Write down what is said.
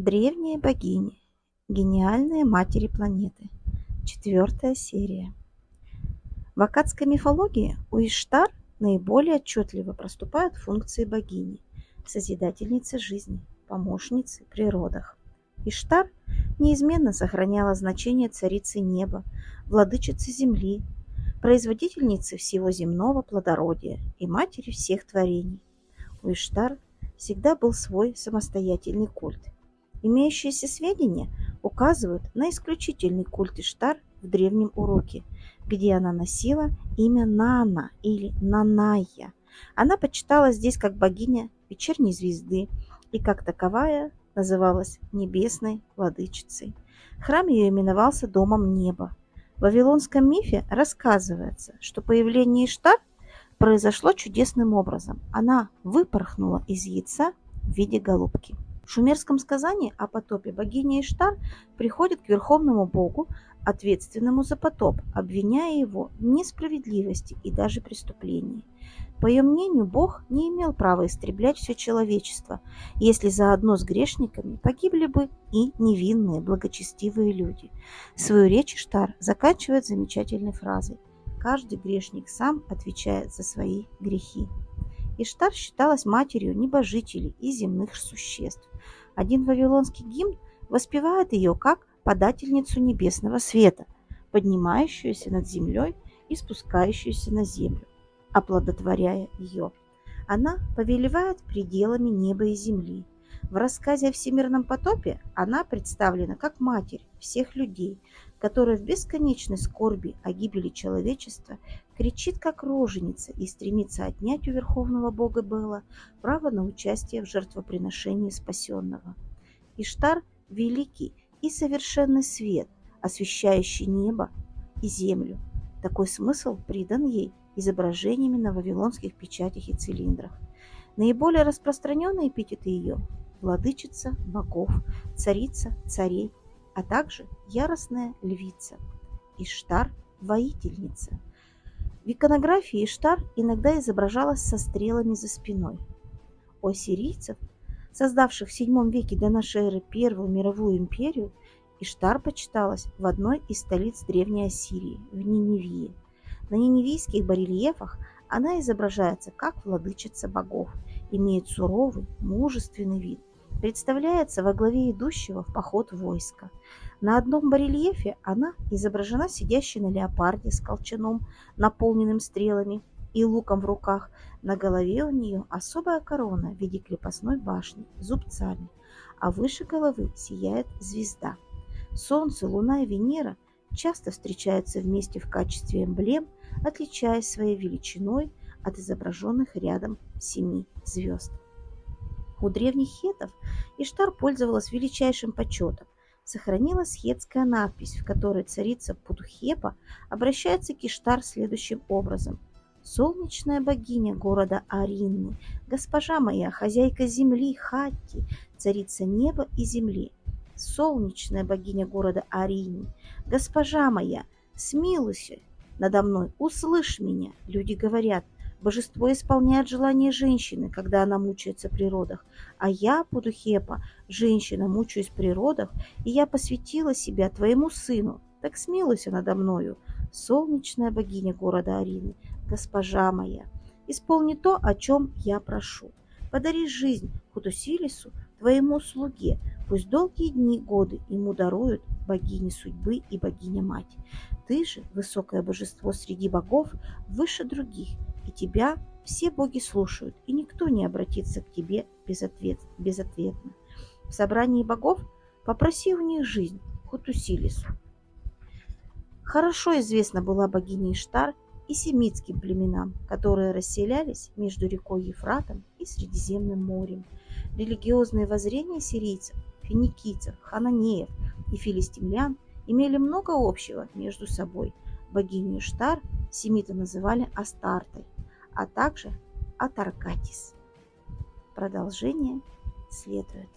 Древние богини. Гениальные матери планеты. 4 серия. В аккадской мифологии у Иштар наиболее отчетливо проступают функции богини, созидательницы жизни, помощницы при родах. Иштар неизменно сохраняла значение царицы неба, владычицы земли, производительницы всего земного плодородия и матери всех творений. У Иштар всегда был свой самостоятельный культ. Имеющиеся сведения указывают на исключительный культ Иштар в древнем Уруке, где она носила имя Нана или Наная. Она почиталась здесь как богиня вечерней звезды и как таковая называлась небесной владычицей. Храм ее именовался Домом Неба. В вавилонском мифе рассказывается, что появление Иштар произошло чудесным образом. Она выпорхнула из яйца в виде голубки. В шумерском сказании о потопе богиня Иштар приходит к верховному богу, ответственному за потоп, обвиняя его в несправедливости и даже преступлении. По ее мнению, Бог не имел права истреблять все человечество, если заодно с грешниками погибли бы и невинные, благочестивые люди. Свою речь Иштар заканчивает замечательной фразой: «Каждый грешник сам отвечает за свои грехи». Иштар считалась матерью небожителей и земных существ. Один вавилонский гимн воспевает ее как подательницу небесного света, поднимающуюся над землей и спускающуюся на землю, оплодотворяя ее. Она повелевает пределами неба и земли. В рассказе о всемирном потопе она представлена как матерь всех людей, которая в бесконечной скорби о гибели человечества кричит как роженица и стремится отнять у верховного бога Бела право на участие в жертвоприношении спасенного. Иштар – великий и совершенный свет, освещающий небо и землю. Такой смысл придан ей изображениями на вавилонских печатях и цилиндрах. Наиболее распространенные эпитеты ее – владычица богов, царица царей, а также яростная львица. Иштар – воительница. В иконографии Иштар иногда изображалась со стрелами за спиной. У ассирийцев, создавших в VII веке до нашей эры Первую мировую империю, Иштар почиталась в одной из столиц Древней Ассирии, в Ниневии. На ниневийских барельефах она изображается как владычица богов, имеет суровый, мужественный вид, представляется во главе идущего в поход войска. На одном барельефе она изображена сидящей на леопарде с колчаном, наполненным стрелами и луком в руках. На голове у нее особая корона в виде крепостной башни с зубцами, а выше головы сияет звезда. Солнце, Луна и Венера часто встречаются вместе в качестве эмблем, отличаясь своей величиной от изображенных рядом 7 звезд. У древних хеттов Иштар пользовалась величайшим почетом. Сохранилась хеттская надпись, в которой царица Пудхепа обращается к Иштар следующим образом: «Солнечная богиня города Аринны, госпожа моя, хозяйка земли Хатти, царица неба и земли, солнечная богиня города Аринны, госпожа моя, смилуйся надо мной, услышь меня». Люди говорят: божество исполняет желание женщины, когда она мучается при родах, а я, Пудхепа, женщина, мучаюсь при родах, и я посвятила себя твоему сыну, так смилуйся надо мною, солнечная богиня города Арины, госпожа моя, исполни то, о чем я прошу. Подари жизнь Хутусилису, твоему слуге, пусть долгие дни, годы ему даруют богиня судьбы и богиня-мать. Ты же, высокое божество среди богов, выше других, и тебя все боги слушают, и никто не обратится к тебе безответно. В собрании богов попроси у них жизнь Хутусилису. Хорошо известна была богиня Иштар и семитским племенам, которые расселялись между рекой Ефратом и Средиземным морем. Религиозные воззрения сирийцев, финикийцев, хананеев и филистимлян имели много общего между собой. Богиню Иштар семиты называли Астартой, а также Атаркатис. Продолжение следует.